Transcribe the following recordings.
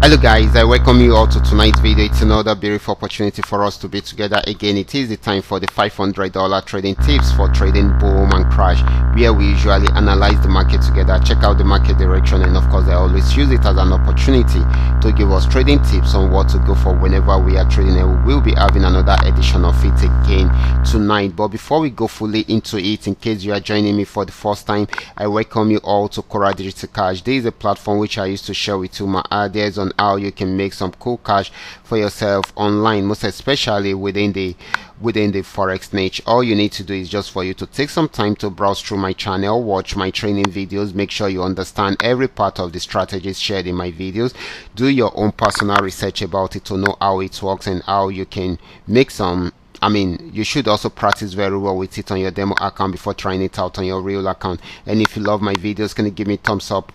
Hello guys, I welcome you all to tonight's video. It's another beautiful opportunity for us to be together again. It is the time for the $500 trading tips for trading boom and crash, where we usually analyze the market together, check out the market direction, and of course I always use it as an opportunity to give us trading tips on what to go for whenever we are trading, and we will be having another edition of it again tonight. But before we go fully into it, in case you are joining me for the first time, I welcome you all to Qora Digital Cash. This is a platform which I used to share with you my ideas on how you can make some cool cash for yourself online, most especially within the forex niche. All you need to do is just for you to take some time to browse through my channel, watch my training videos, make sure you understand every part of the strategies shared in my videos, do your own personal research about it to know how it works and how you can make some. You should also practice very well with it on your demo account before trying it out on your real account. And if you love my videos, can you give me a thumbs up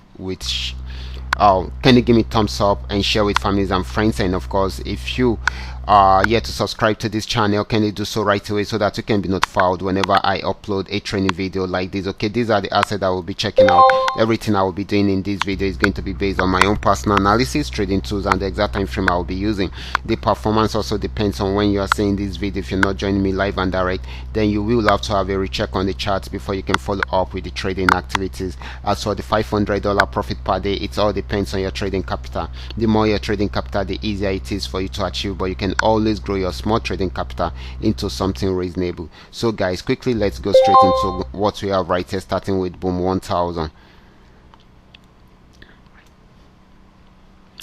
and share with families and friends? And of course, if you are yet to subscribe to this channel, can you do so right away so that you can be notified whenever I upload a training video like this? Okay, these are the assets I will be checking out. Everything I will be doing in this video is going to be based on my own personal analysis, trading tools, and the exact time frame I will be using. The performance also depends on when you are seeing this video. If you're not joining me live and direct, then you will have to have a recheck on the charts before you can follow up with the trading activities. As for the $500 profit per day, it all depends on your trading capital. The more your trading capital, the easier it is for you to achieve, but you can always grow your small trading capital into something reasonable. So guys, quickly let's go straight into what we have right here, starting with boom 1000.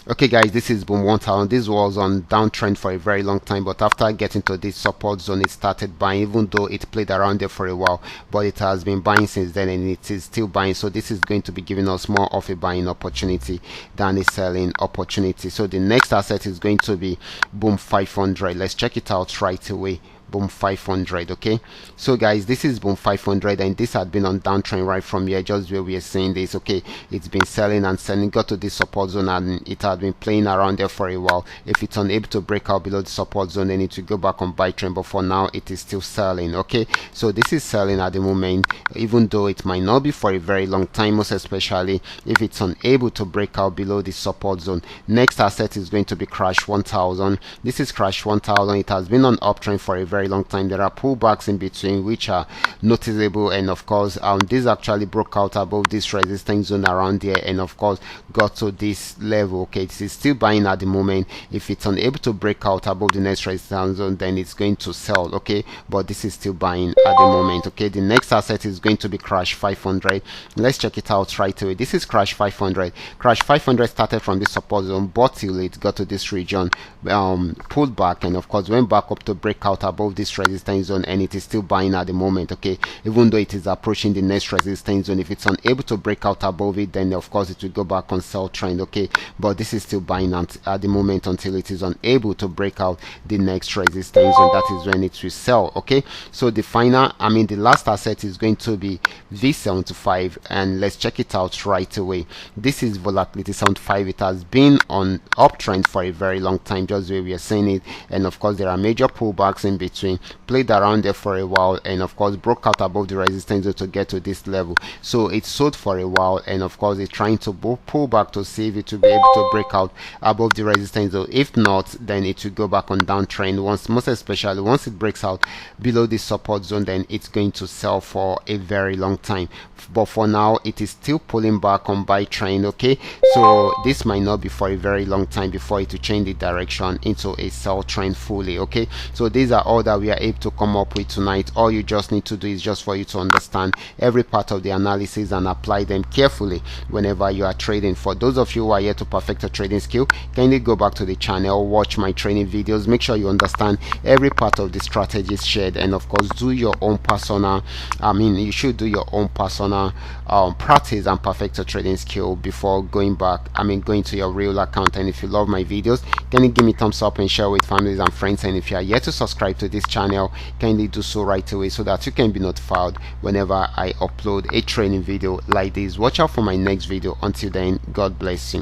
Okay guys, this is boom 1000. This was on downtrend for a very long time, but after getting to this support zone, it started buying, even though it played around there for a while, but it has been buying since then, and it is still buying. So this is going to be giving us more of a buying opportunity than a selling opportunity. So the next asset is going to be boom 500. Let's check it out right away. Boom 500. Okay, so guys, this is boom 500, and this had been on downtrend right from here, just where we are seeing this. Okay, it's been selling and selling, got to this support zone, and it had been playing around there for a while. If it's unable to break out below the support zone, then it will go back on buy trend, but for now it is still selling. Okay, so this is selling at the moment, even though it might not be for a very long time, most especially if it's unable to break out below the support zone. Next asset is going to be crash 1000. This is crash 1000. It has been on uptrend for a very long time. There are pullbacks in between which are noticeable, and of course this actually broke out above this resistance zone around there, and of course got to this level. Okay, it is still buying at the moment. If it's unable to break out above the next resistance zone, then it's going to sell. Okay, but this is still buying at the moment. Okay, the next asset is going to be crash 500. Let's check it out right away. This is crash 500. Crash 500 started from this support zone, but till it got to this region, pulled back, and of course went back up to break out above this resistance zone, and it is still buying at the moment. Okay, even though it is approaching the next resistance zone, if it's unable to break out above it, then of course it will go back on sell trend. Okay, but this is still buying at the moment until it is unable to break out the next resistance zone. That is when it will sell. Okay, so the final, the last asset is going to be V75, and let's check it out right away. This is volatility 75. It has been on uptrend for a very long time, just where we are seeing it, and of course there are major pullbacks in between, played around there for a while, and of course broke out above the resistance zone to get to this level. So it sold for a while, and of course it's trying to pull back to see if it will be able to break out above the resistance zone. If not, then it will go back on downtrend. Most especially once it breaks out below the support zone, then it's going to sell for a very long time. But for now it is still pulling back on buy trend. Okay, so this might not be for a very long time before it will change the direction into a sell trend fully. Okay, so these are all that we are able to come up with tonight. All you just need to do is just for you to understand every part of the analysis and apply them carefully whenever you are trading. For those of you who are yet to perfect a trading skill, kindly go back to the channel, watch my training videos, make sure you understand every part of the strategies shared, and of course do your own personal, you should do your own personal practice and perfect a trading skill before going to your real account. And if you love my videos, can you give me thumbs up and share with families and friends? And if you are yet to subscribe to this channel, kindly do so right away so that you can be notified whenever I upload a training video like this. Watch out for my next video. Until then, God bless you.